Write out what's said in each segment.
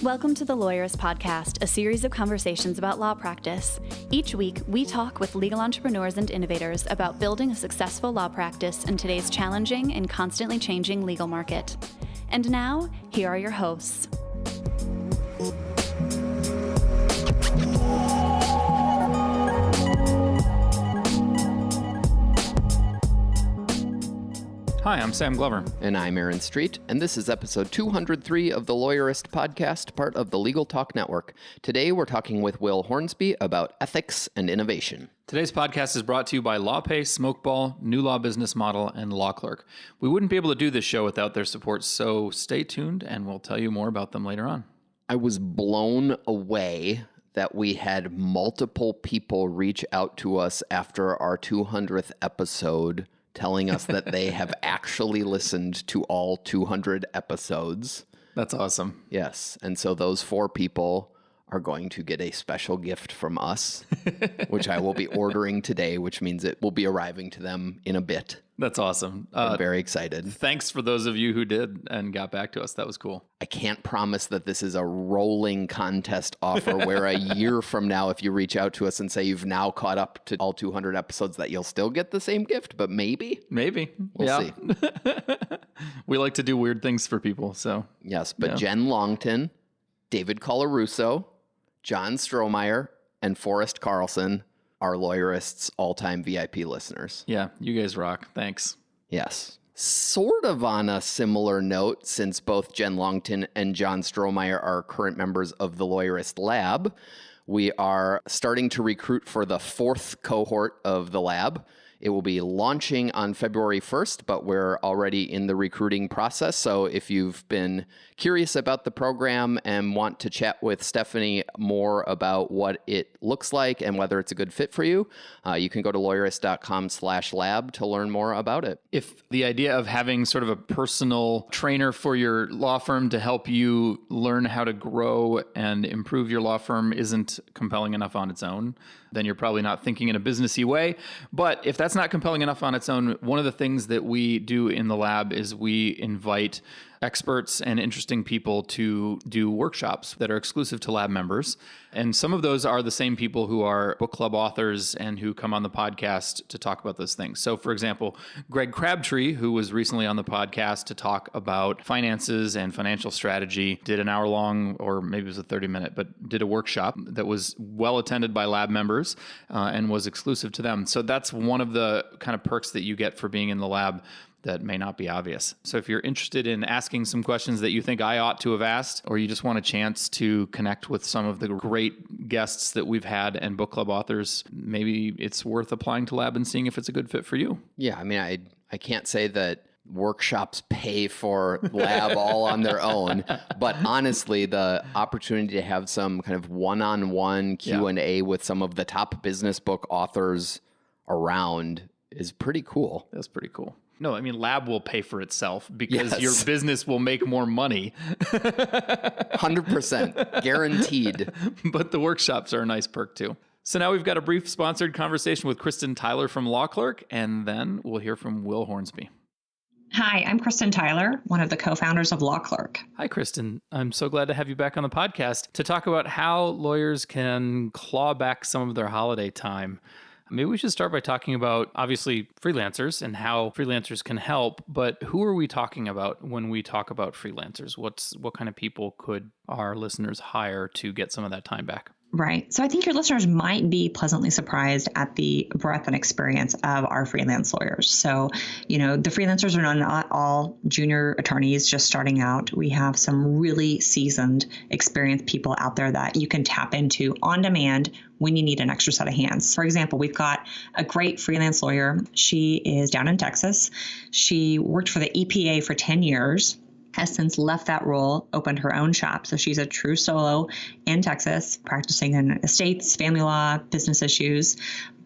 Welcome to the Lawyerist Podcast, a series of conversations about law practice. Each week, we talk with legal entrepreneurs and innovators about building a successful law practice in today's challenging and constantly changing legal market. And now, here are your hosts. Hi, I'm Sam Glover. And I'm Aaron Street, and this is episode 203 of the Lawyerist Podcast, part of the Legal Talk Network. Today, we're talking with Will Hornsby about ethics and innovation. Today's podcast is brought to you by LawPay, Smokeball, New Law Business Model, and Law Clerk. We wouldn't be able to do this show without their support, so stay tuned, and we'll tell you more about them later on. I was blown away that we had multiple people reach out to us after our 200th episode telling us that they have actually listened to all 200 episodes. That's awesome. Yes. And so those 4 people are going to get a special gift from us, which I will be ordering today, which means it will be arriving to them in a bit. That's awesome. I'm very excited. Thanks for those of you who did and got back to us. That was cool. I can't promise that this is a rolling contest offer where a year from now, if you reach out to us and say you've now caught up to all 200 episodes, that you'll still get the same gift, but maybe. We'll see. We like to do weird things for people, so. Yes, but Jen Longton, David Colarusso, John Strohmeyer, and Forrest Carlson are Lawyerist's all-time VIP listeners. Yeah, you guys rock. Thanks. Yes. Sort of on a similar note, since both Jen Longton and John Strohmeyer are current members of the Lawyerist Lab, we are starting to recruit for the 4th cohort of the lab. It will be launching on February 1st, but we're already in the recruiting process. So if you've been curious about the program and want to chat with Stephanie more about what it looks like and whether it's a good fit for you, you can go to lawyerist.com/lab to learn more about it. If the idea of having sort of a personal trainer for your law firm to help you learn how to grow and improve your law firm isn't compelling enough on its own, then you're probably not thinking in a businessy way. But if that's not compelling enough on its own, one of the things that we do in the lab is we invite experts and interesting people to do workshops that are exclusive to lab members. And some of those are the same people who are book club authors and who come on the podcast to talk about those things. So for example, Greg Crabtree, who was recently on the podcast to talk about finances and financial strategy, did an hour long, or maybe it was a 30-minute, but did a workshop that was well attended by lab members and was exclusive to them. So that's one of the kind of perks that you get for being in the lab that may not be obvious. So if you're interested in asking some questions that you think I ought to have asked, or you just want a chance to connect with some of the great guests that we've had and book club authors, maybe it's worth applying to lab and seeing if it's a good fit for you. Yeah, I mean, I can't say that workshops pay for lab all on their own, but honestly, the opportunity to have some kind of one-on-one Q&A with some of the top business book authors around is pretty cool. That's pretty cool. No, I mean, lab will pay for itself because your Yes. business will make more money. 100% guaranteed. But the workshops are a nice perk too. So now we've got a brief sponsored conversation with Kristen Tyler from Law Clerk, and then we'll hear from Will Hornsby. Hi, I'm Kristen Tyler, one of the co-founders of Law Clerk. Hi, Kristen. I'm so glad to have you back on the podcast to talk about how lawyers can claw back some of their holiday time. Maybe we should start by talking about, obviously, freelancers and how freelancers can help, but who are we talking about when we talk about freelancers? What kind of people could our listeners hire to get some of that time back? Right. So I think your listeners might be pleasantly surprised at the breadth and experience of our freelance lawyers. So, the freelancers are not all junior attorneys just starting out. We have some really seasoned, experienced people out there that you can tap into on demand when you need an extra set of hands. For example, we've got a great freelance lawyer. She is down in Texas. She worked for the EPA for 10 years. Has since left that role, opened her own shop. So she's a true solo in Texas, practicing in estates, family law, business issues.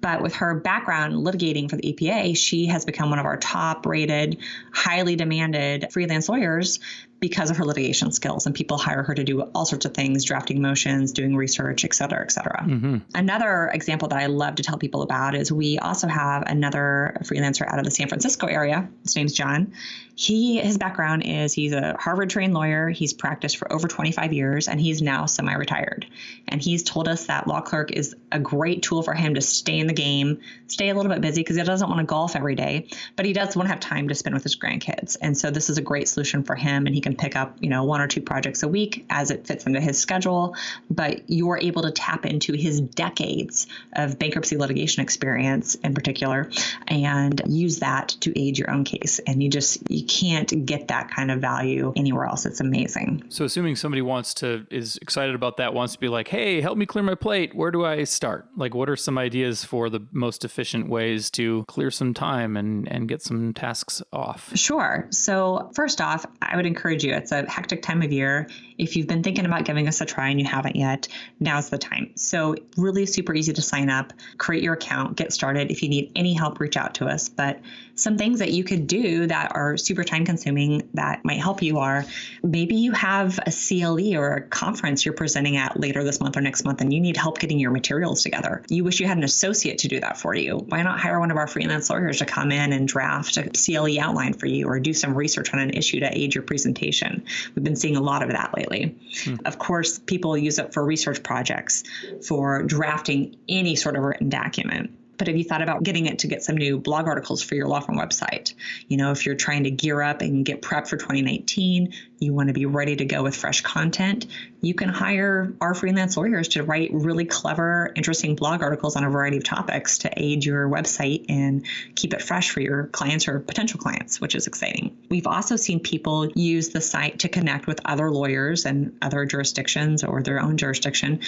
But with her background litigating for the EPA, she has become one of our top rated, highly demanded freelance lawyers because of her litigation skills. And people hire her to do all sorts of things, drafting motions, doing research, et cetera, et cetera. Another example that I love to tell people about is we also have another freelancer out of the San Francisco area. His name's John. His background is he's a Harvard-trained lawyer. He's practiced for over 25 years, and he's now semi-retired. And he's told us that Law Clerk is a great tool for him to stay in the game, stay a little bit busy because he doesn't want to golf every day, but he does want to have time to spend with his grandkids. And so this is a great solution for him, and he can pick up, one or two projects a week as it fits into his schedule. But you're able to tap into his decades of bankruptcy litigation experience in particular and use that to aid your own case. And you can't get that kind of value anywhere else. It's amazing. So assuming somebody is excited about that, wants to be like, hey, help me clear my plate, where do I start? Like, what are some ideas for the most efficient ways to clear some time and get some tasks off? Sure. So first off, I would encourage you, it's a hectic time of year. If you've been thinking about giving us a try and you haven't yet, now's the time. So really super easy to sign up, create your account, get started. If you need any help, reach out to us. But some things that you could do that are super time consuming that might help you are maybe you have a CLE or a conference you're presenting at later this month or next month, and you need help getting your materials together. You wish you had an associate to do that for you. Why not hire one of our freelance lawyers to come in and draft a CLE outline for you or do some research on an issue to aid your presentation? We've been seeing a lot of that lately. Of course, people use it for research projects, for drafting any sort of written document. But have you thought about getting it to get some new blog articles for your law firm website? If you're trying to gear up and get prepped for 2019, you want to be ready to go with fresh content, you can hire our freelance lawyers to write really clever, interesting blog articles on a variety of topics to aid your website and keep it fresh for your clients or potential clients, which is exciting. We've also seen people use the site to connect with other lawyers and other jurisdictions or their own jurisdiction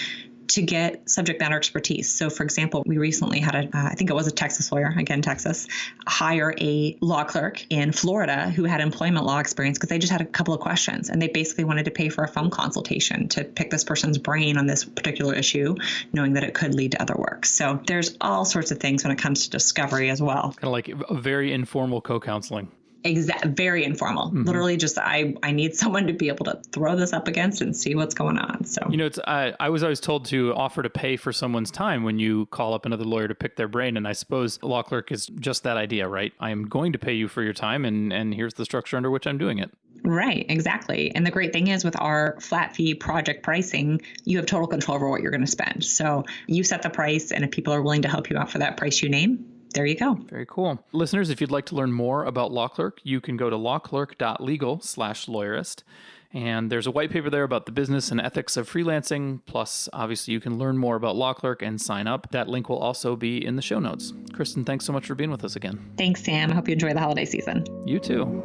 to get subject matter expertise. So for example, we recently had I think it was a Texas lawyer, again, Texas, hire a law clerk in Florida who had employment law experience because they just had a couple of questions and they basically wanted to pay for a phone consultation to pick this person's brain on this particular issue, knowing that it could lead to other work. So there's all sorts of things when it comes to discovery as well. Kind of like a very informal co-counseling. Very informal. Literally just, I need someone to be able to throw this up against and see what's going on. So, I was always told to offer to pay for someone's time when you call up another lawyer to pick their brain. And I suppose a law clerk is just that idea, right? I am going to pay you for your time and here's the structure under which I'm doing it. Right, exactly. And the great thing is with our flat fee project pricing, you have total control over what you're going to spend. So you set the price, and if people are willing to help you out for that price you name, there you go. Very cool. Listeners, if you'd like to learn more about Law Clerk, you can go to lawclerk.legal/lawyerist. And there's a white paper there about the business and ethics of freelancing. Plus, obviously, you can learn more about Law Clerk and sign up. That link will also be in the show notes. Kristen, thanks so much for being with us again. Thanks, Sam. I hope you enjoy the holiday season. You too.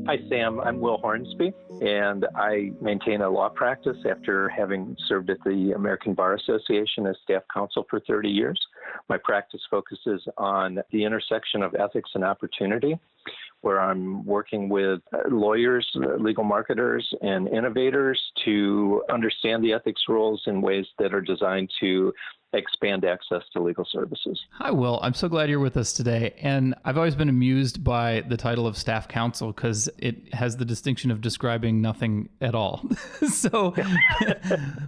Hi, Sam. I'm Will Hornsby, and I maintain a law practice after having served at the American Bar Association as staff counsel for 30 years. My practice focuses on the intersection of ethics and opportunity, where I'm working with lawyers, legal marketers, and innovators to understand the ethics rules in ways that are designed to expand access to legal services. Hi, Will. I'm so glad you're with us today. And I've always been amused by the title of staff counsel because it has the distinction of describing nothing at all.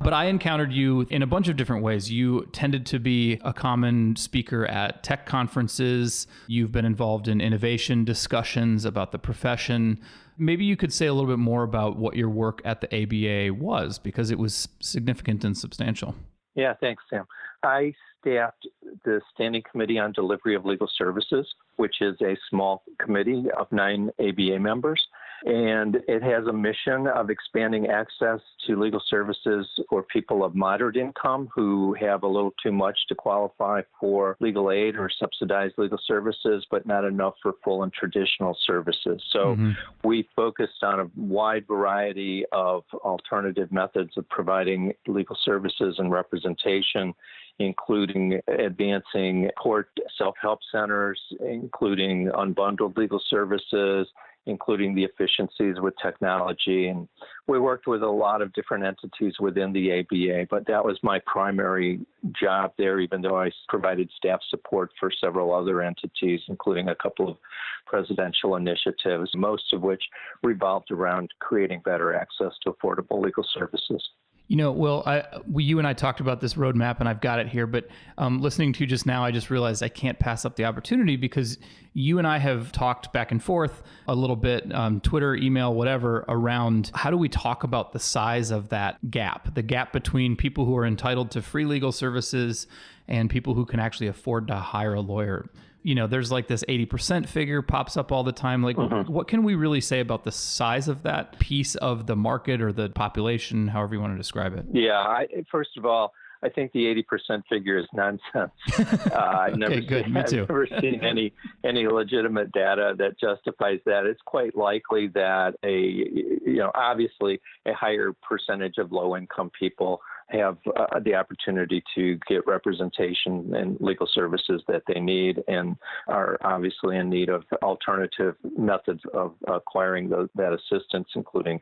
But I encountered you in a bunch of different ways. You tended to be a common speaker at tech conferences. You've been involved in innovation discussions about the profession. Maybe you could say a little bit more about what your work at the ABA was, because it was significant and substantial. Yeah, thanks, Sam. I staffed the Standing Committee on Delivery of Legal Services, which is a small committee of 9 ABA members. And it has a mission of expanding access to legal services for people of moderate income who have a little too much to qualify for legal aid or subsidized legal services, but not enough for full and traditional services. So we focused on a wide variety of alternative methods of providing legal services and representation including advancing court self-help centers, including unbundled legal services, including the efficiencies with technology. And we worked with a lot of different entities within the ABA, but that was my primary job there, even though I provided staff support for several other entities, including a couple of presidential initiatives, most of which revolved around creating better access to affordable legal services. You know, Will, you and I talked about this roadmap, and I've got it here, but listening to you just now, I just realized I can't pass up the opportunity because you and I have talked back and forth a little bit, Twitter, email, whatever, around how do we talk about the size of that gap, the gap between people who are entitled to free legal services and people who can actually afford to hire a lawyer. You know, there's like this 80% figure pops up all the time. Like, what can we really say about the size of that piece of the market or the population, however you want to describe it? Yeah, first of all, I think the 80% figure is nonsense. I've never seen any legitimate data that justifies that. It's quite likely that obviously a higher percentage of low-income people have the opportunity to get representation and legal services that they need and are obviously in need of alternative methods of acquiring that assistance, including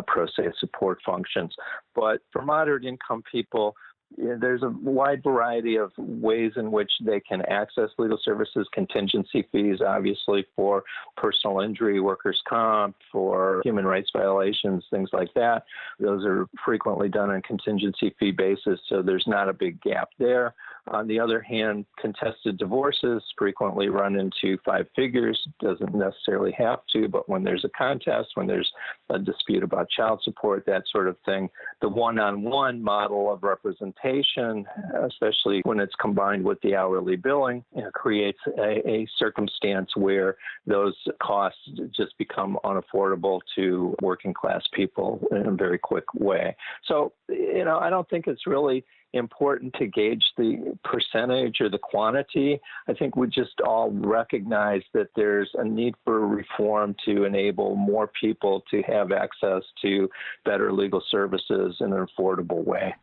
pro se support functions. But for moderate income people, there's a wide variety of ways in which they can access legal services, contingency fees, obviously, for personal injury, workers' comp, for human rights violations, things like that. Those are frequently done on contingency fee basis, so there's not a big gap there. On the other hand, contested divorces frequently run into 5 figures. Doesn't necessarily have to, but when there's a contest, when there's a dispute about child support, that sort of thing, the one-on-one model of representation, especially when it's combined with the hourly billing, creates a circumstance where those costs just become unaffordable to working class people in a very quick way. So, I don't think it's really important to gauge the percentage or the quantity. I think we just all recognize that there's a need for reform to enable more people to have access to better legal services in an affordable way.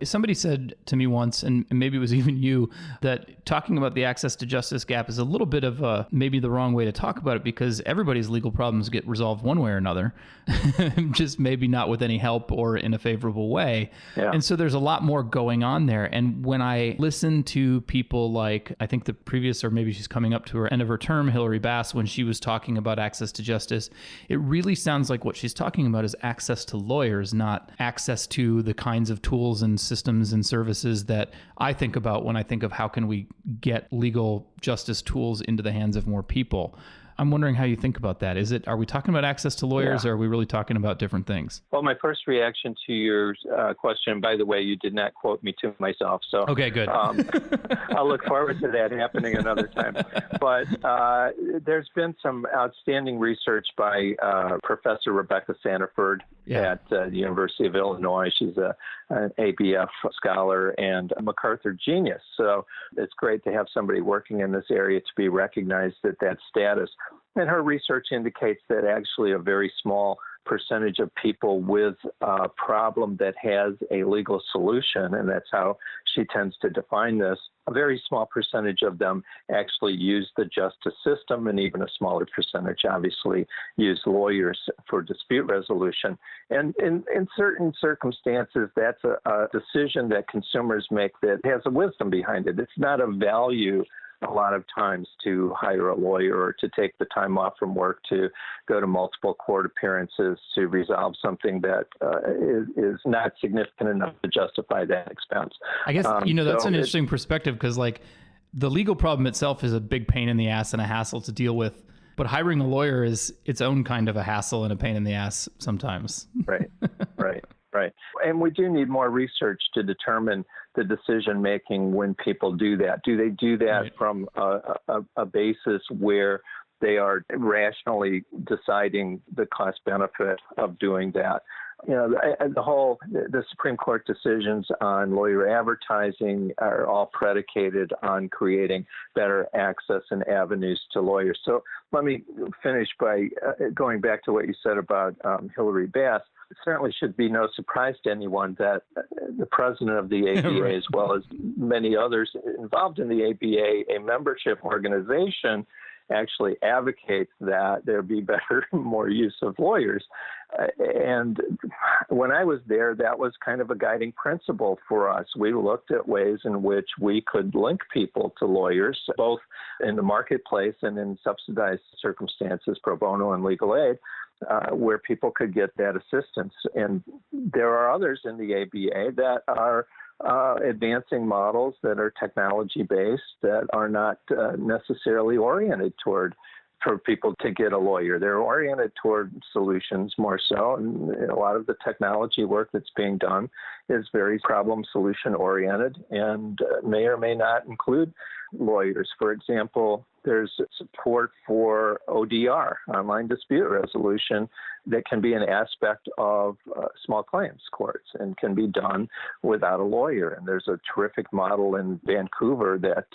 Somebody said to me once, and maybe it was even you, that talking about the access to justice gap is a little bit of maybe the wrong way to talk about it because everybody's legal problems get resolved one way or another, just maybe not with any help or in a favorable way. Yeah. And so there's a lot more going on there. And when I listen to people like, I think the previous, or maybe she's coming up to her end of her term, Hillary Bass, when she was talking about access to justice, it really sounds like what she's talking about is access to lawyers, not access to the kinds of tools and systems and services that I think about when I think of how can we get legal justice tools into the hands of more people. I'm wondering how you think about that. Are we talking about access to lawyers, or are we really talking about different things? Well, my first reaction to your question, by the way, you did not quote me to myself. So okay, good. I'll look forward to that happening another time. But there's been some outstanding research by Professor Rebecca Sanford at the University of Illinois. She's an ABF scholar and a MacArthur genius. So it's great to have somebody working in this area to be recognized at that status. And her research indicates that actually a very small percentage of people with a problem that has a legal solution, and that's how she tends to define this, a very small percentage of them actually use the justice system, and even a smaller percentage obviously use lawyers for dispute resolution. And in certain circumstances, that's a decision that consumers make that has a wisdom behind it. It's not a value a lot of times to hire a lawyer or to take the time off from work to go to multiple court appearances to resolve something that is not significant enough to justify that expense. I guess, that's an interesting perspective because the legal problem itself is a big pain in the ass and a hassle to deal with. But hiring a lawyer is its own kind of a hassle and a pain in the ass sometimes. Right. And we do need more research to determine the decision-making when people do that. Do they do that from a basis where they are rationally deciding the cost-benefit of doing that? The Supreme Court decisions on lawyer advertising are all predicated on creating better access and avenues to lawyers. So let me finish by going back to what you said about Hillary Bass. certainly should be no surprise to anyone that the president of the ABA, Right. as well as many others involved in the ABA, a membership organization, actually advocates that there be better, more use of lawyers. And when I was there, that was kind of a guiding principle for us. We looked at ways in which we could link people to lawyers, both in the marketplace and in subsidized circumstances, pro bono and legal aid, where people could get that assistance. And there are others in the ABA that are advancing models that are technology-based that are not necessarily oriented toward for people to get a lawyer. They're oriented toward solutions more so, and a lot of the technology work that's being done is very problem solution oriented and may or may not include lawyers. For example, there's support for ODR, online dispute resolution, that can be an aspect of small claims courts and can be done without a lawyer. And there's a terrific model in Vancouver that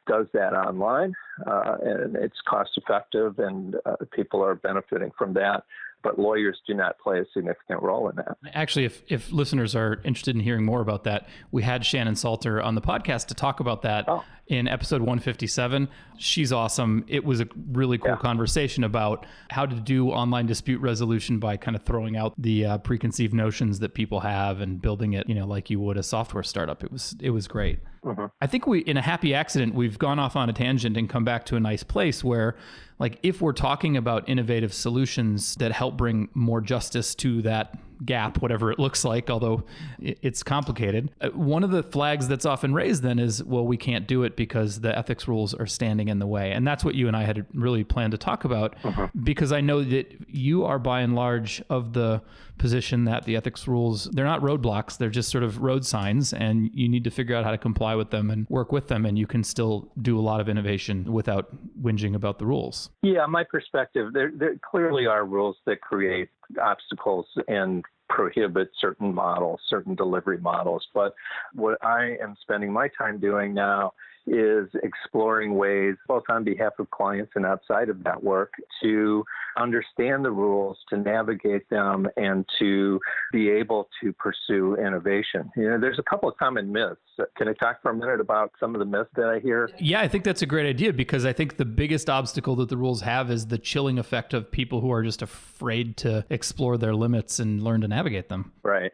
does that online, and it's cost effective, and people are benefiting from that. But lawyers do not play a significant role in that. Actually, if listeners are interested in hearing more about that, we had Shannon Salter on the podcast to talk about that in episode 157. She's awesome. It was a really cool conversation about how to do online dispute resolution by kind of throwing out the preconceived notions that people have and building it, like you would a software startup. It was great. Mm-hmm. I think in a happy accident, we've gone off on a tangent and come back to a nice place where, like, if we're talking about innovative solutions that help bring more justice to that gap, whatever it looks like, although it's complicated, one of the flags that's often raised then is, well, we can't do it because the ethics rules are standing in the way. And that's what you and I had really planned to talk about, because I know that you are by and large of the position that the ethics rules, they're not roadblocks, they're just sort of road signs, and you need to figure out how to comply with them and work with them, and you can still do a lot of innovation without whinging about the rules. Yeah, my perspective, there clearly are rules that create obstacles and prohibit certain models, certain delivery models. But what I am spending my time doing now is exploring ways, both on behalf of clients and outside of that work, to understand the rules, to navigate them, and to be able to pursue innovation. There's a couple of common myths. Can I talk for a minute about some of the myths that I hear? Yeah, I think that's a great idea, because I think the biggest obstacle that the rules have is the chilling effect of people who are just afraid to explore their limits and learn to navigate them. Right.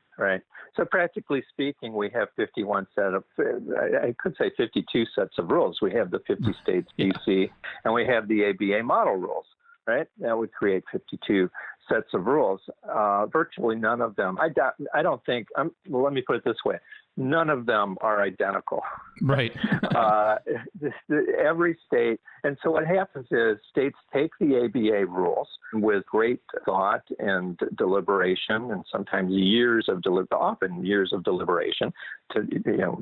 So practically speaking, we have 52 sets of rules. We have the 50 states DC, and we have the ABA model rules, right? That would create 52 sets of rules. Virtually none of them, I don't think, well, let me put it this way. None of them are identical. Right. Every state. And so what happens is states take the ABA rules with great thought and deliberation, and sometimes often years of deliberation, to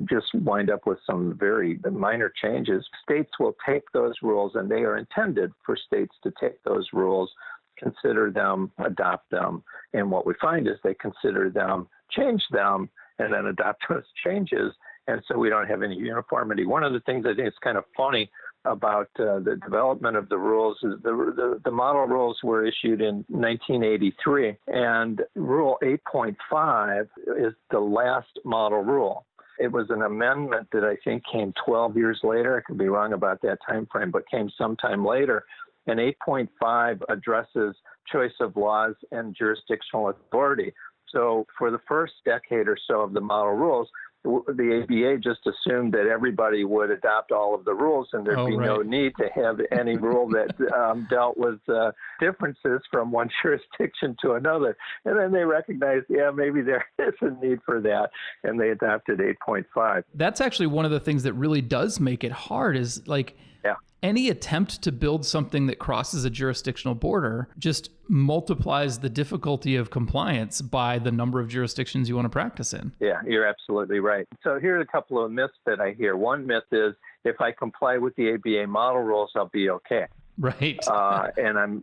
just wind up with some very minor changes. States will take those rules, and they are intended for states to take those rules, consider them, adopt them. And what we find is they consider them, change them, and then adopt those changes. And so we don't have any uniformity. One of the things I think is kind of funny about the development of the rules is the model rules were issued in 1983, and Rule 8.5 is the last model rule. It was an amendment that I think came 12 years later. I could be wrong about that time frame, but came sometime later. And 8.5 addresses choice of laws and jurisdictional authority. So for the first decade or so of the model rules, the ABA just assumed that everybody would adopt all of the rules, and there'd be no need to have any rule that dealt with differences from one jurisdiction to another. And then they recognized, maybe there is a need for that, and they adopted 8.5. That's actually one of the things that really does make it hard is any attempt to build something that crosses a jurisdictional border just multiplies the difficulty of compliance by the number of jurisdictions you want to practice in. Yeah, you're absolutely right. So here are a couple of myths that I hear. One myth is, if I comply with the ABA model rules, I'll be okay. Right. And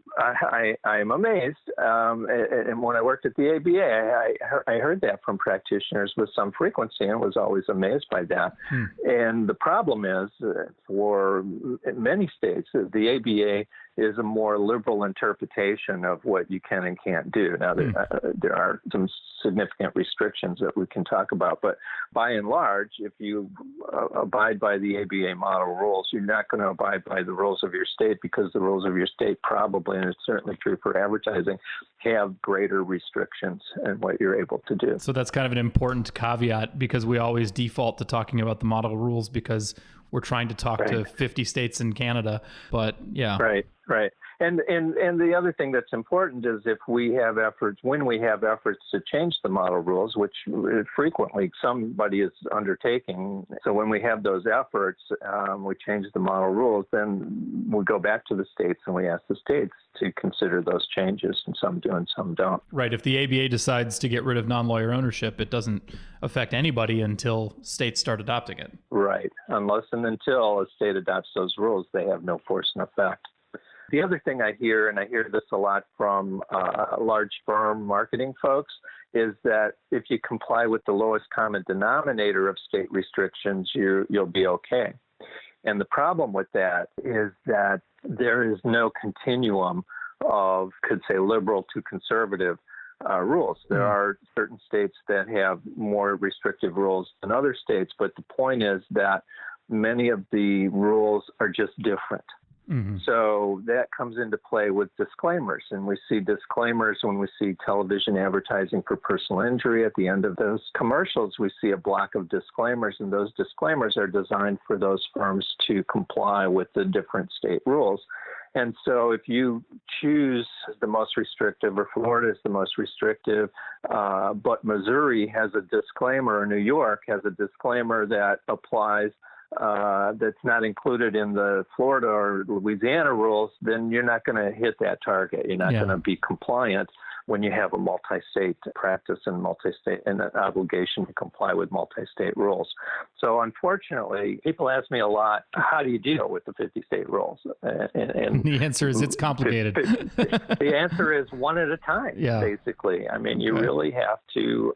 I'm amazed. And when I worked at the ABA, I heard that from practitioners with some frequency, and was always amazed by that. And the problem is, for many states, the ABA is a more liberal interpretation of what you can and can't do. Now, there are some significant restrictions that we can talk about, but by and large, if you abide by the ABA model rules, you're not going to abide by the rules of your state, because the rules of your state probably, and it's certainly true for advertising, have greater restrictions in what you're able to do. So that's kind of an important caveat, because we always default to talking about the model rules because we're trying to talk to 50 states in Canada. But yeah. Right. And the other thing that's important is when we have efforts to change the model rules, which frequently somebody is undertaking. So when we have those efforts, we change the model rules, then we go back to the states and we ask the states to consider those changes, and some do and some don't. Right. If the ABA decides to get rid of non-lawyer ownership, it doesn't affect anybody until states start adopting it. Right. Unless and until a state adopts those rules, they have no force and effect. The other thing I hear, and I hear this a lot from large firm marketing folks, is that if you comply with the lowest common denominator of state restrictions, you'll be okay. And the problem with that is that there is no continuum of, could say, liberal to conservative rules. There are certain states that have more restrictive rules than other states, but the point is that many of the rules are just different. Mm-hmm. So that comes into play with disclaimers, and we see disclaimers when we see television advertising for personal injury. At the end of those commercials, we see a block of disclaimers, and those disclaimers are designed for those firms to comply with the different state rules. And so if you choose the most restrictive, or Florida is the most restrictive, but Missouri has a disclaimer, or New York has a disclaimer that applies that's not included in the Florida or Louisiana rules, then you're not going to hit that target. You're not going to be compliant when you have a multi-state practice and an obligation to comply with multi-state rules. So unfortunately, people ask me a lot, how do you deal with the 50-state rules? And the answer is it's complicated. The answer is one at a time, basically. I mean, you really have to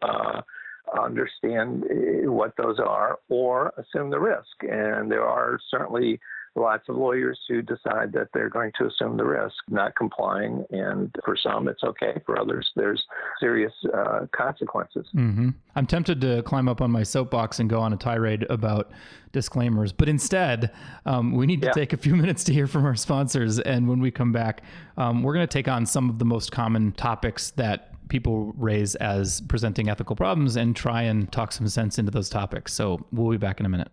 understand what those are, or assume the risk. And there are certainly lots of lawyers who decide that they're going to assume the risk, not complying. And for some, it's okay. For others, there's serious consequences. Mm-hmm. I'm tempted to climb up on my soapbox and go on a tirade about disclaimers, but instead, we need to take a few minutes to hear from our sponsors. And when we come back, we're going to take on some of the most common topics that people raise as presenting ethical problems and try and talk some sense into those topics. So we'll be back in a minute.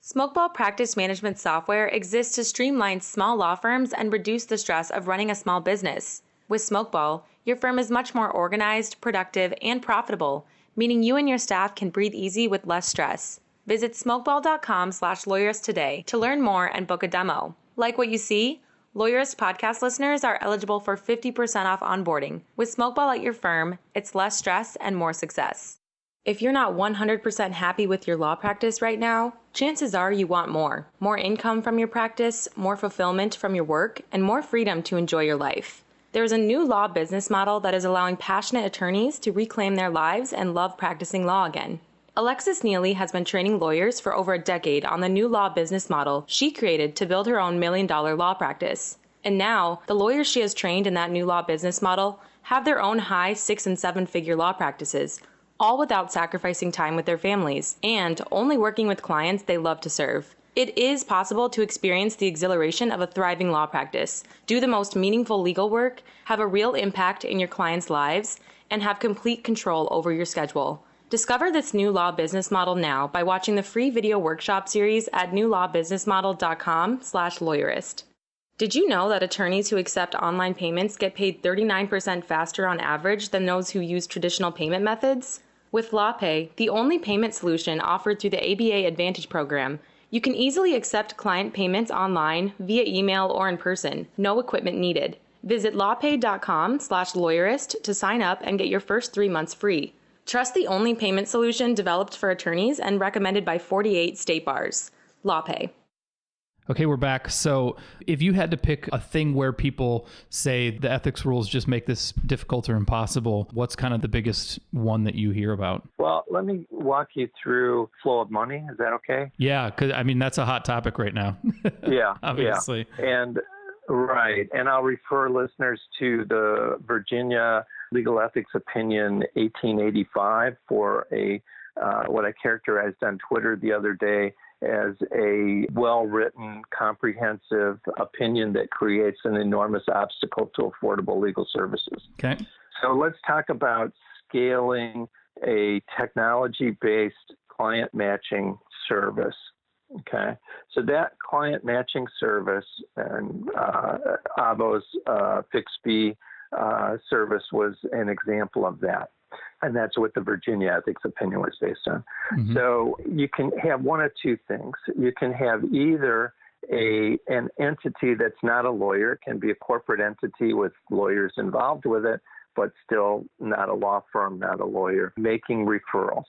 Smokeball practice management software exists to streamline small law firms and reduce the stress of running a small business. With Smokeball, your firm is much more organized, productive, and profitable, meaning you and your staff can breathe easy with less stress. Visit smokeball.com/lawyerist today to learn more and book a demo. Like what you see? Lawyerist podcast listeners are eligible for 50% off onboarding. With Smokeball at your firm, it's less stress and more success. If you're not 100% happy with your law practice right now, chances are you want more. More income from your practice, more fulfillment from your work, and more freedom to enjoy your life. There's a new law business model that is allowing passionate attorneys to reclaim their lives and love practicing law again. Alexis Neely has been training lawyers for over a decade on the new law business model she created to build her own $1 million law practice. And now, the lawyers she has trained in that new law business model have their own high 6- and 7-figure law practices, all without sacrificing time with their families and only working with clients they love to serve. It is possible to experience the exhilaration of a thriving law practice, do the most meaningful legal work, have a real impact in your clients' lives, and have complete control over your schedule. Discover this new law business model now by watching the free video workshop series at newlawbusinessmodel.com/lawyerist. Did you know that attorneys who accept online payments get paid 39% faster on average than those who use traditional payment methods? With LawPay, the only payment solution offered through the ABA Advantage program, you can easily accept client payments online, via email, or in person. No equipment needed. Visit lawpay.com/lawyerist to sign up and get your first 3 months free. Trust the only payment solution developed for attorneys and recommended by 48 state bars. LawPay. Okay, we're back. So if you had to pick a thing where people say the ethics rules just make this difficult or impossible, what's kind of the biggest one that you hear about? Well, let me walk you through flow of money. Is that okay? Yeah, because I mean, that's a hot topic right now. Yeah. Obviously. Yeah. And Right. And I'll refer listeners to the Virginia Legal Ethics Opinion 1885 for a what I characterized on Twitter the other day as a well-written, comprehensive opinion that creates an enormous obstacle to affordable legal services. Okay. So let's talk about scaling a technology-based client matching service. Okay, so that client matching service and Avo's fixed fee service was an example of that. And that's what the Virginia ethics opinion was based on. Mm-hmm. So you can have one of two things. You can have either an entity that's not a lawyer, it can be a corporate entity with lawyers involved with it, but still not a law firm, not a lawyer, making referrals.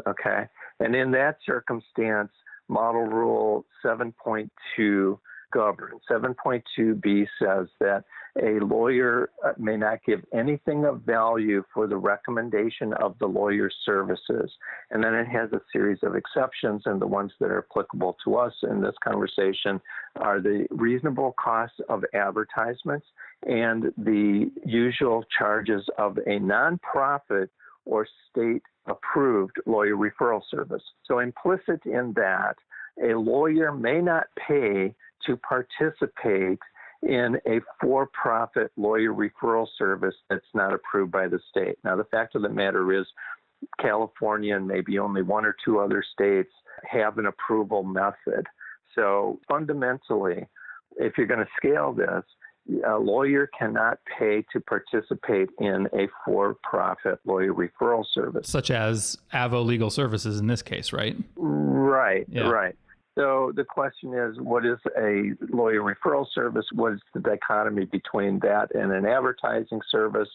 Okay, and in that circumstance, Model Rule 7.2 governs. 7.2b says that a lawyer may not give anything of value for the recommendation of the lawyer's services. And then it has a series of exceptions, and the ones that are applicable to us in this conversation are the reasonable cost of advertisements and the usual charges of a nonprofit or state-approved lawyer referral service. So implicit in that, a lawyer may not pay to participate in a for-profit lawyer referral service that's not approved by the state. Now, the fact of the matter is California and maybe only one or two other states have an approval method. So fundamentally, if you're going to scale this, a lawyer cannot pay to participate in a for-profit lawyer referral service. Such as Avo Legal Services in this case, right? Right, yeah. Right. So the question is, what is a lawyer referral service? What is the dichotomy between that and an advertising service?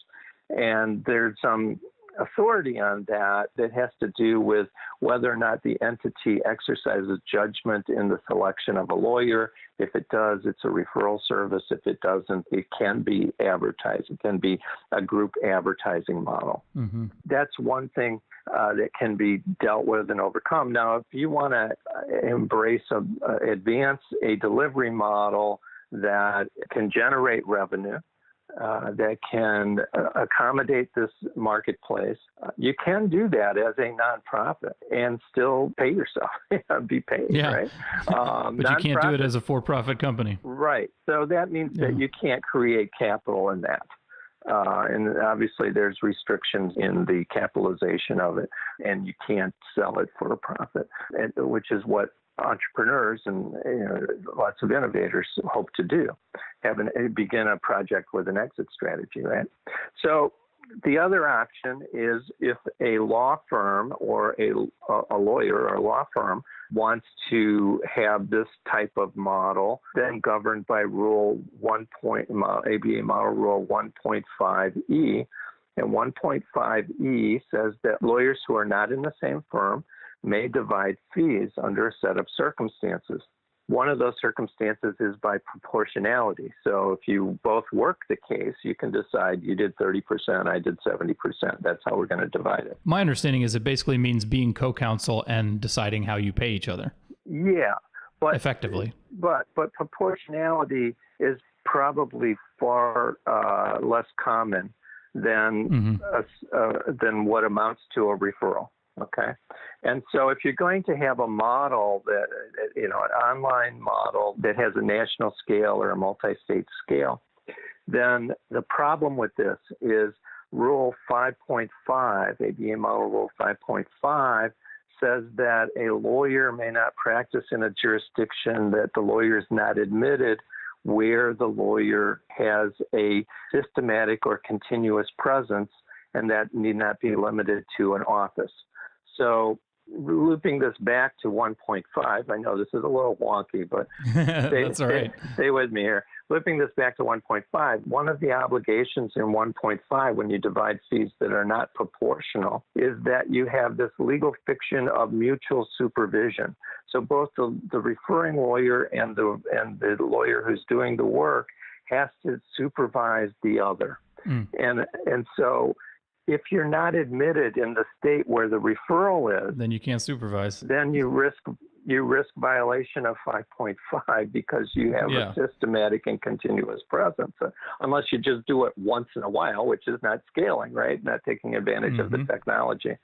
And there's some authority on that has to do with whether or not the entity exercises judgment in the selection of a lawyer. If it does, it's a referral service. If it doesn't, it can be advertised. It can be a group advertising model. Mm-hmm. That's one thing that can be dealt with and overcome. Now, if you want to advance a delivery model that can generate revenue, that can accommodate this marketplace, you can do that as a nonprofit and still pay yourself, be paid, yeah. Right? But you can't do it as a for-profit company. Right. So that means that you can't create capital in that. And obviously there's restrictions in the capitalization of it, and you can't sell it for a profit, which is what entrepreneurs and lots of innovators hope to do, begin a project with an exit strategy, right? So the other option is if a law firm or a lawyer or a law firm wants to have this type of model, then governed by Rule ABA Model Rule 1.5e. And 1.5e says that lawyers who are not in the same firm may divide fees under a set of circumstances. One of those circumstances is by proportionality. So if you both work the case, you can decide you did 30%, I did 70%. That's how we're going to divide it. My understanding is it basically means being co-counsel and deciding how you pay each other. Yeah. But effectively. But proportionality is probably far less common than what amounts to a referral. Okay. And so if you're going to have a model that, an online model that has a national scale or a multi-state scale, then the problem with this is Rule 5.5, ABA Model Rule 5.5, says that a lawyer may not practice in a jurisdiction that the lawyer is not admitted where the lawyer has a systematic or continuous presence, and that need not be limited to an office. So looping this back to 1.5, I know this is a little wonky, but that's all right. Stay with me here. Looping this back to 1.5, one of the obligations in 1.5 when you divide fees that are not proportional is that you have this legal fiction of mutual supervision. So both the referring lawyer and the lawyer who's doing the work has to supervise the other. And so if you're not admitted in the state where the referral is, then you can't supervise. Then you risk you risk violation of 5.5 because you have a systematic and continuous presence, unless you just do it once in a while, which is not scaling, right? Not taking advantage of the technology.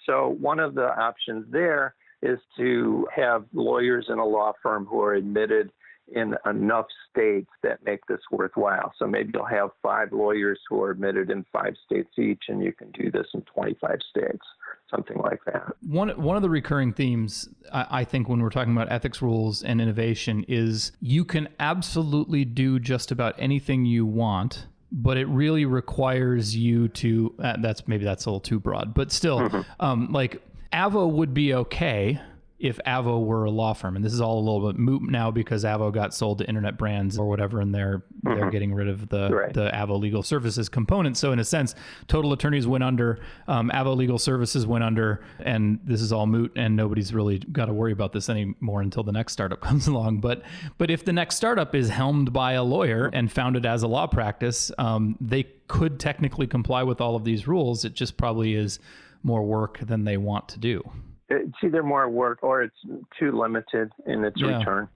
So one of the options there is to have lawyers in a law firm who are admitted in enough states that make this worthwhile. So maybe you'll have 5 lawyers who are admitted in 5 states each, and you can do this in 25 states, something like that. One of the recurring themes, I think, when we're talking about ethics rules and innovation is you can absolutely do just about anything you want, but it really requires you to, that's a little too broad, but still, like Avo would be okay if Avo were a law firm. And this is all a little bit moot now because Avo got sold to Internet Brands or whatever, and they're getting rid of the Avo Legal Services component. So in a sense, Total Attorneys went under, Avo Legal Services went under, and this is all moot, and nobody's really got to worry about this anymore until the next startup comes along. But if the next startup is helmed by a lawyer and founded as a law practice, they could technically comply with all of these rules. It just probably is more work than they want to do. It's either more work or it's too limited in its return.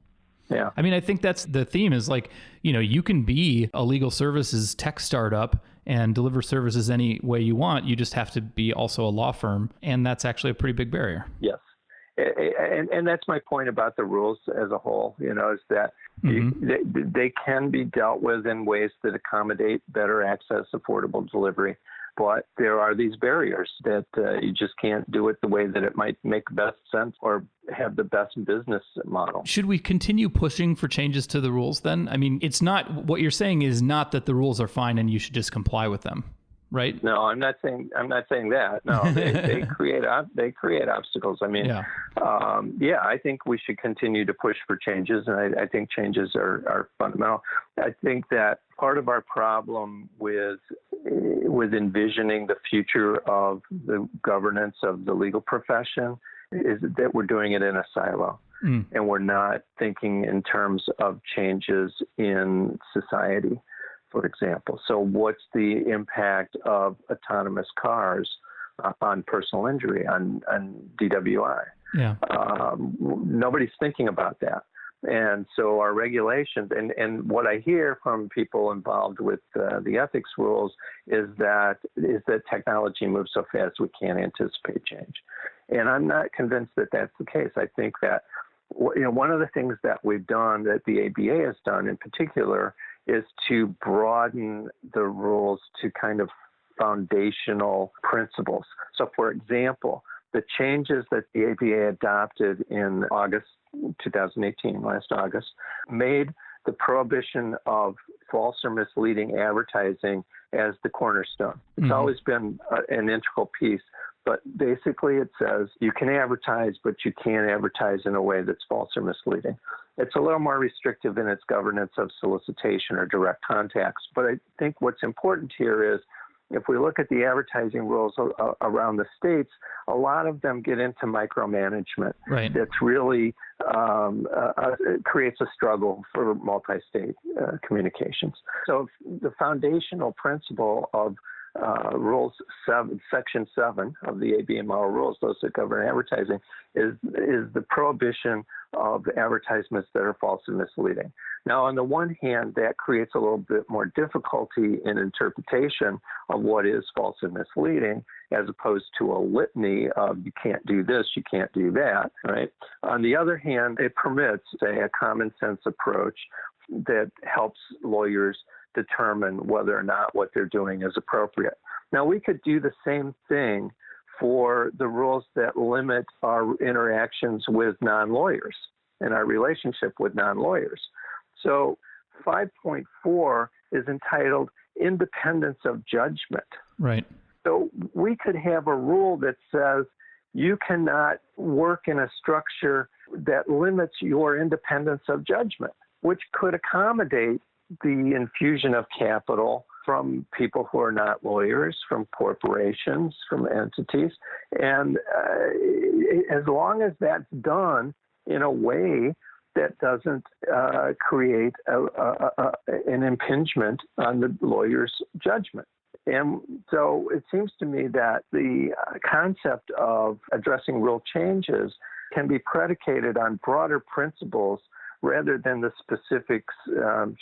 Yeah. I mean, I think that's the theme is like, you can be a legal services tech startup and deliver services any way you want. You just have to be also a law firm. And that's actually a pretty big barrier. Yes. And that's my point about the rules as a whole, is that they can be dealt with in ways that accommodate better access, affordable delivery. But there are these barriers that you just can't do it the way that it might make best sense or have the best business model. Should we continue pushing for changes to the rules then? I mean, it's not, what you're saying is not that the rules are fine and you should just comply with them, right? No, I'm not saying that. No, they create obstacles. I mean, I think we should continue to push for changes, and I think changes are fundamental. I think that part of our problem with envisioning the future of the governance of the legal profession is that we're doing it in a silo. And we're not thinking in terms of changes in society, for example. So what's the impact of autonomous cars on personal injury, on DWI? Yeah. Nobody's thinking about that. And so our regulations, and what I hear from people involved with the ethics rules is that technology moves so fast we can't anticipate change. And I'm not convinced that that's the case. I think that one of the things that we've done, that the ABA has done in particular, is to broaden the rules to kind of foundational principles. So, for example, the changes that the ABA adopted in August 2018, last August, made the prohibition of false or misleading advertising as the cornerstone. It's always been an integral piece, but basically it says you can advertise, but you can't advertise in a way that's false or misleading. It's a little more restrictive in its governance of solicitation or direct contacts, but I think what's important here is if we look at the advertising rules around the states, a lot of them get into micromanagement. Right. That's really creates a struggle for multi-state communications. So the foundational principle of Section 7 of the ABA model rules, those that govern advertising, is the prohibition of advertisements that are false and misleading. Now, on the one hand, that creates a little bit more difficulty in interpretation of what is false and misleading, as opposed to a litany of you can't do this, you can't do that, right? On the other hand, it permits, say, a common sense approach that helps lawyers determine whether or not what they're doing is appropriate. Now, we could do the same thing for the rules that limit our interactions with non-lawyers and our relationship with non-lawyers. So 5.4 is entitled Independence of Judgment. Right. So we could have a rule that says you cannot work in a structure that limits your independence of judgment, which could accommodate the infusion of capital from people who are not lawyers, from corporations, from entities. And as long as that's done in a way that doesn't create an impingement on the lawyer's judgment. And so it seems to me that the concept of addressing rule changes can be predicated on broader principles rather than the specifics,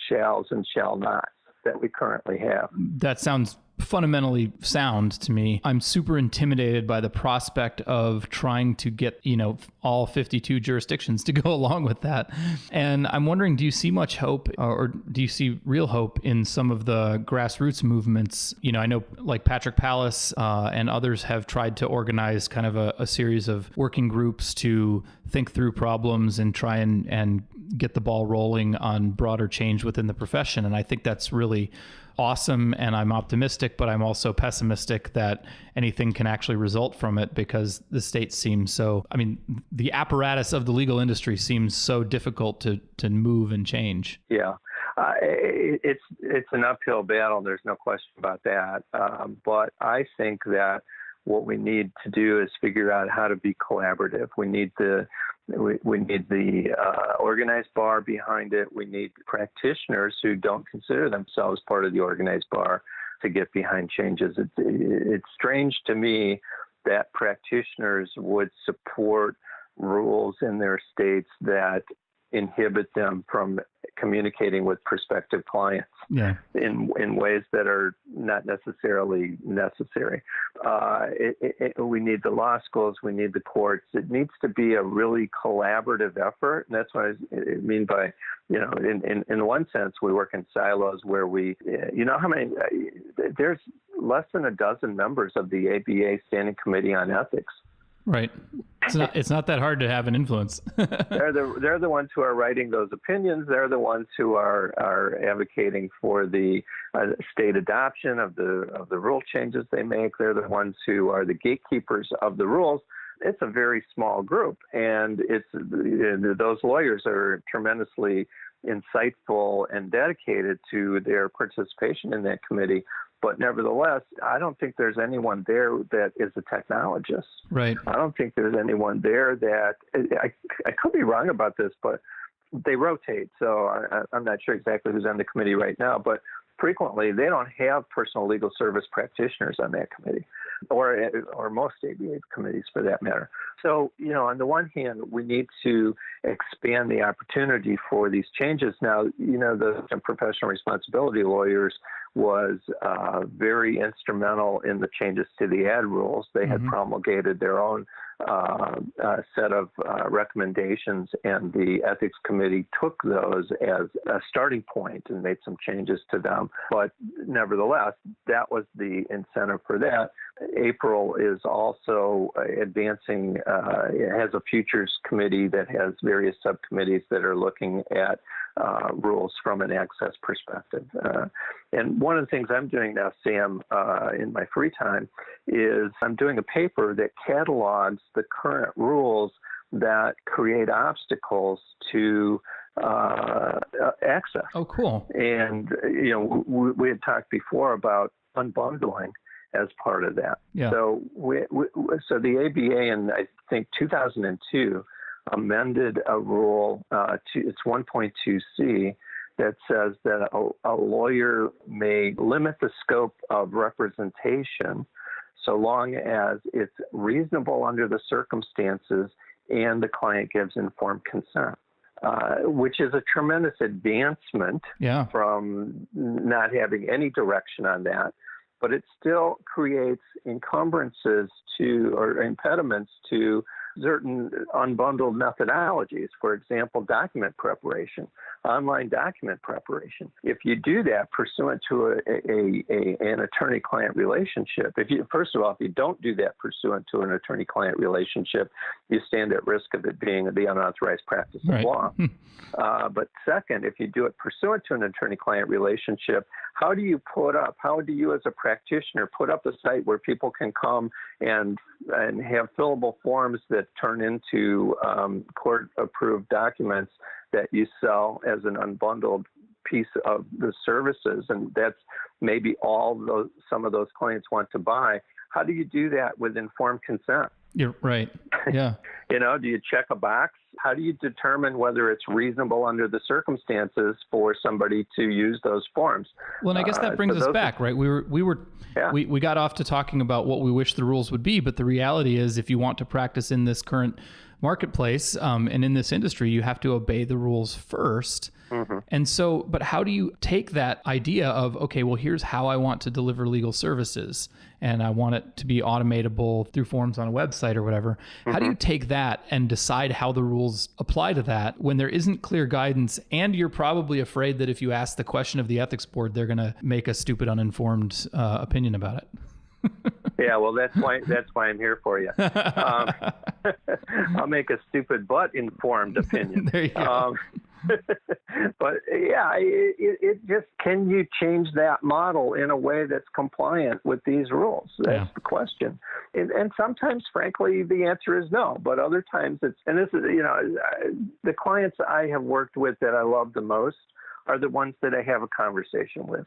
shalls and shall nots that we currently have. That sounds fundamentally sound to me. I'm super intimidated by the prospect of trying to get, all 52 jurisdictions to go along with that. And I'm wondering, do you see much hope, or do you see real hope in some of the grassroots movements? I know like Patrick Pallas and others have tried to organize kind of a series of working groups to think through problems and try and get the ball rolling on broader change within the profession. And I think that's really awesome, and I'm optimistic, but I'm also pessimistic that anything can actually result from it, because the state seems the apparatus of the legal industry seems so difficult to move and change. Yeah. It's an uphill battle. There's no question about that. But I think that what we need to do is figure out how to be collaborative. We need the organized bar behind it. We need practitioners who don't consider themselves part of the organized bar to get behind changes. It's strange to me that practitioners would support rules in their states that inhibit them from communicating with prospective clients in ways that are not necessarily necessary. We need the law schools, we need the courts. It needs to be a really collaborative effort. And that's what I mean by, in one sense, we work in silos where how many, there's less than a dozen members of the ABA Standing Committee on Ethics. Right. It's not that hard to have an influence. They're the ones who are writing those opinions. They're the ones who are advocating for the state adoption of the rule changes they make. They're the ones who are the gatekeepers of the rules. It's a very small group, and those lawyers are tremendously insightful and dedicated to their participation in that committee. But nevertheless, I don't think there's anyone there that is a technologist. Right. I don't think there's anyone there that I could be wrong about this, but they rotate. So I'm not sure exactly who's on the committee right now, but frequently they don't have personal legal service practitioners on that committee, or most ABA committees for that matter. So, on the one hand, we need to expand the opportunity for these changes. Now, the professional responsibility lawyers was very instrumental in the changes to the ad rules. They had promulgated their own set of recommendations, and the ethics committee took those as a starting point and made some changes to them. But nevertheless, that was the incentive for that. April is also advancing, it has a futures committee that has various subcommittees that are looking at rules from an access perspective. And one of the things I'm doing now, Sam, in my free time, is I'm doing a paper that catalogs the current rules that create obstacles to access. Oh, cool. And, we had talked before about unbundling as part of that. Yeah. So so the ABA in, I think, 2002 amended a rule it's 1.2C that says that a lawyer may limit the scope of representation so long as it's reasonable under the circumstances and the client gives informed consent, which is a tremendous advancement from not having any direction on that. But it still creates encumbrances or impediments to certain unbundled methodologies. For example, document preparation, online document preparation. If you do that pursuant to an attorney-client relationship, if you don't do that pursuant to an attorney-client relationship, you stand at risk of it being the unauthorized practice of law. But second, if you do it pursuant to an attorney-client relationship, how do you as a practitioner put up a site where people can come and have fillable forms that turn into court-approved documents that you sell as an unbundled piece of the services, and that's maybe some of those clients want to buy? How do you do that with informed consent? You're right. Yeah. Do you check a box? How do you determine whether it's reasonable under the circumstances for somebody to use those forms? Well, and I guess that brings us back, right? We got off to talking about what we wish the rules would be, but the reality is, if you want to practice in this current marketplace and in this industry, you have to obey the rules first. And so, but how do you take that idea of, okay, well, here's how I want to deliver legal services, and I want it to be automatable through forms on a website or whatever. How do you take that and decide how the rules apply to that when there isn't clear guidance, and you're probably afraid that if you ask the question of the ethics board, they're going to make a stupid, uninformed opinion about it? Yeah, well, that's why I'm here for you. I'll make a stupid but informed opinion. There you go. But yeah, it just, can you change that model in a way that's compliant with these rules? That's the question. And sometimes, frankly, the answer is no. But other times it's, and this is, the clients I have worked with that I love the most are the ones that I have a conversation with.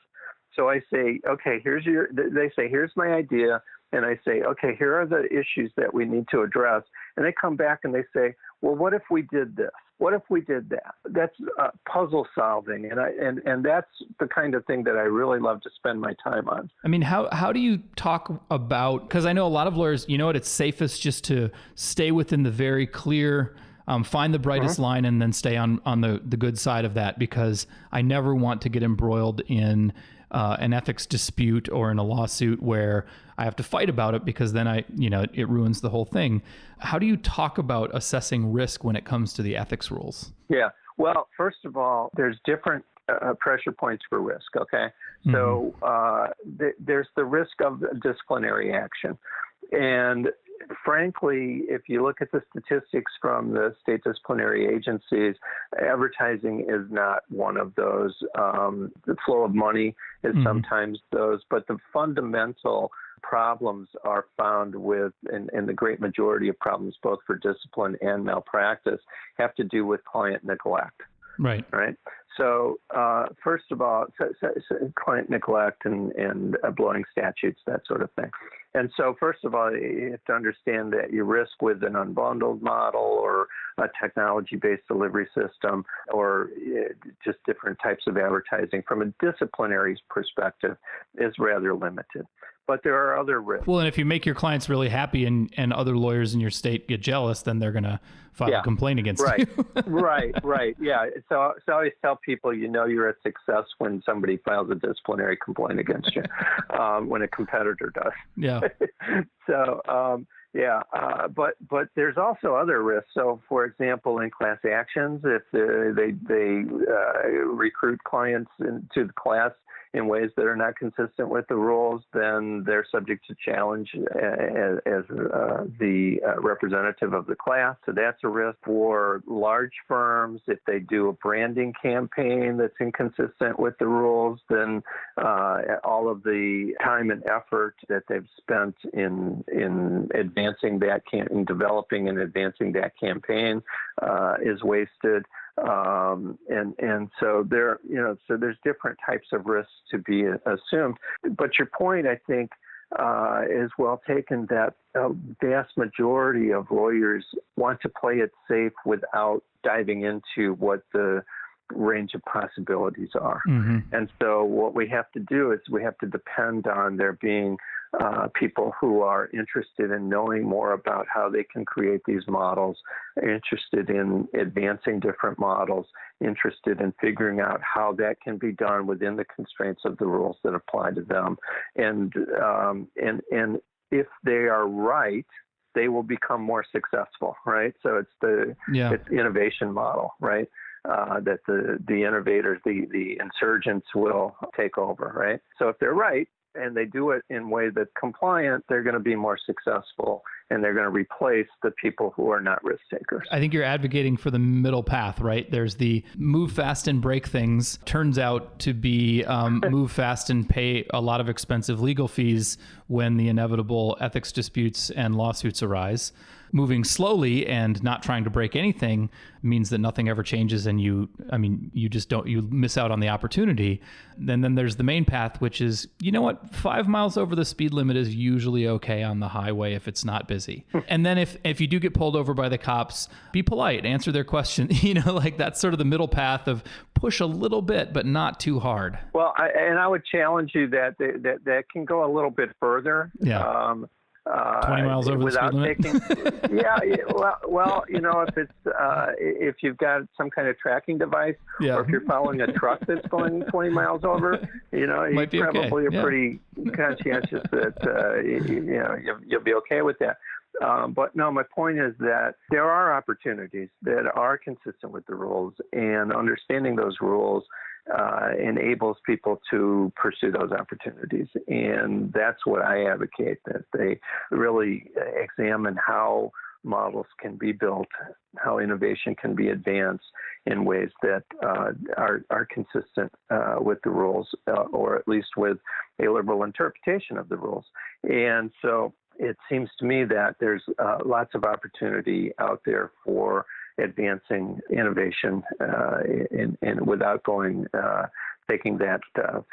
So I say, okay, they say, here's my idea. And I say, okay, here are the issues that we need to address. And they come back and they say, well, what if we did this? What if we did that? That's puzzle solving. And that's the kind of thing that I really love to spend my time on. I mean, how do you talk about, because I know a lot of lawyers, it's safest just to stay within the very clear, find the brightest line and then stay on the good side of that, because I never want to get embroiled in an ethics dispute or in a lawsuit where I have to fight about it, because then it ruins the whole thing. How do you talk about assessing risk when it comes to the ethics rules? Yeah. Well, first of all, there's different pressure points for risk. Okay. So there's the risk of disciplinary action. And frankly, if you look at the statistics from the state disciplinary agencies, advertising is not one of those. The flow of money is sometimes those, but the fundamental problems are found with, and the great majority of problems, both for discipline and malpractice, have to do with client neglect. Right. So, first of all, client neglect and blowing statutes, that sort of thing. And so, first of all, you have to understand that you risk with an unbundled model or a technology-based delivery system or just different types of advertising from a disciplinary perspective is rather limited. But there are other risks. Well, and if you make your clients really happy and other lawyers in your state get jealous, then they're going to file a complaint against you. Right. Yeah. So I always tell people, you're a success when somebody files a disciplinary complaint against you, when a competitor does. Yeah. So, but there's also other risks. So, for example, in class actions, if they recruit clients into the class in ways that are not consistent with the rules, then they're subject to challenge as the representative of the class. So that's a risk. For large firms, if they do a branding campaign that's inconsistent with the rules, then all of the time and effort that they've spent in advancing that in developing and advancing that campaign is wasted. And so so there's different types of risks to be assumed. But your point, I think, is well taken, that a vast majority of lawyers want to play it safe without diving into what the range of possibilities are. And so what we have to do is we have to depend on there being people who are interested in knowing more about how they can create these models, interested in advancing different models, interested in figuring out how that can be done within the constraints of the rules that apply to them. And if they are right, they will become more successful, right? So it's it's innovation model, right? That the innovators, the insurgents will take over, right? So if they're right, and they do it in a way that's compliant, they're going to be more successful, and they're going to replace the people who are not risk takers. I think you're advocating for the middle path, right? There's the move fast and break things. Turns out to be move fast and pay a lot of expensive legal fees when the inevitable ethics disputes and lawsuits arise. Moving slowly and not trying to break anything means that nothing ever changes, and you miss out on the opportunity. Then there's the main path, which is, 5 miles over the speed limit is usually okay on the highway if it's not busy. And then if you do get pulled over by the cops, be polite, answer their question. That's sort of the middle path of push a little bit, but not too hard. Well, I would challenge you that can go a little bit further. Yeah. 20 miles over without the speed limit? taking. Well, if you've got some kind of tracking device, or if you're following a truck that's going 20 miles over, you probably are pretty conscientious that you'll be okay with that. But no, my point is that there are opportunities that are consistent with the rules, and understanding those rules enables people to pursue those opportunities. And that's what I advocate, that they really examine how models can be built, how innovation can be advanced in ways that are consistent with the rules, or at least with a liberal interpretation of the rules. And so it seems to me that there's lots of opportunity out there for advancing innovation and without taking that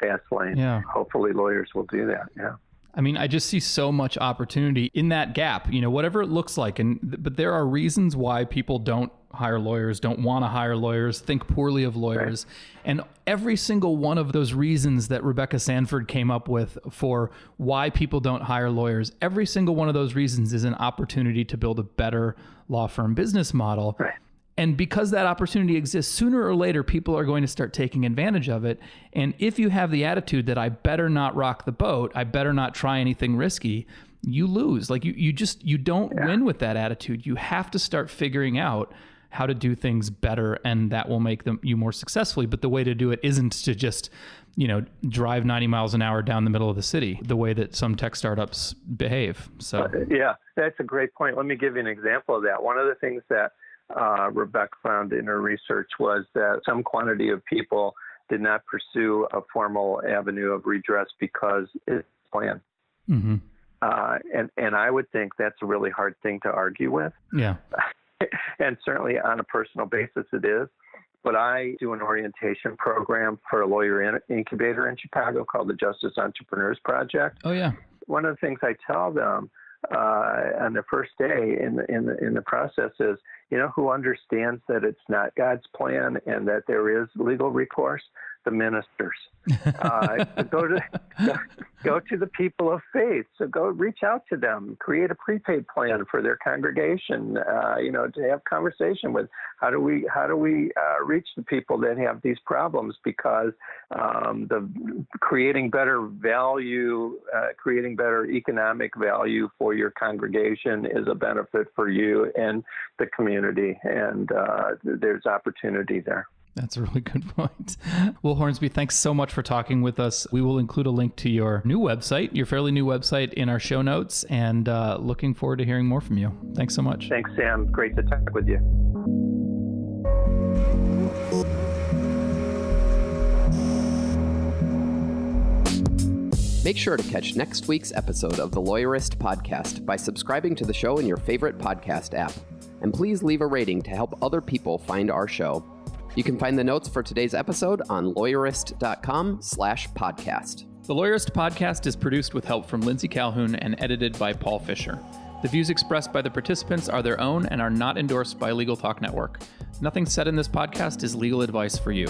fast lane. Yeah. Hopefully lawyers will do that. Yeah. I mean, I just see so much opportunity in that gap, whatever it looks like. But there are reasons why people don't hire lawyers, don't want to hire lawyers, think poorly of lawyers. Right. And every single one of those reasons that Rebecca Sanford came up with for why people don't hire lawyers, every single one of those reasons is an opportunity to build a better law firm business model. Right. And because that opportunity exists, sooner or later, people are going to start taking advantage of it. And if you have the attitude that I better not rock the boat, I better not try anything risky, you lose. Like you don't win with that attitude. You have to start figuring out how to do things better, and that will make you more successfully. But the way to do it isn't to just, drive 90 miles an hour down the middle of the city, the way that some tech startups behave. So yeah, that's a great point. Let me give you an example of that. One of the things that Rebecca found in her research was that some quantity of people did not pursue a formal avenue of redress because it's planned. Mm-hmm. And I would think that's a really hard thing to argue with. Yeah. And certainly on a personal basis it is. But I do an orientation program for a lawyer incubator in Chicago called the Justice Entrepreneurs Project. Oh, yeah. One of the things I tell them on the first day in the process is, who understands that it's not God's plan and that there is legal recourse? The ministers. Go to the people of faith. So go reach out to them, create a prepaid plan for their congregation, to have conversation with. How do we reach the people that have these problems? Because creating better value, creating better economic value for your congregation is a benefit for you and the community. And there's opportunity there. That's a really good point. Will Hornsby, thanks so much for talking with us. We will include a link to your new website, your fairly new website, in our show notes, and looking forward to hearing more from you. Thanks so much. Thanks, Sam. Great to talk with you. Make sure to catch next week's episode of the Lawyerist Podcast by subscribing to the show in your favorite podcast app. And please leave a rating to help other people find our show. You can find the notes for today's episode on lawyerist.com/podcast. The Lawyerist Podcast is produced with help from Lindsay Calhoun and edited by Paul Fisher. The views expressed by the participants are their own and are not endorsed by Legal Talk Network. Nothing said in this podcast is legal advice for you.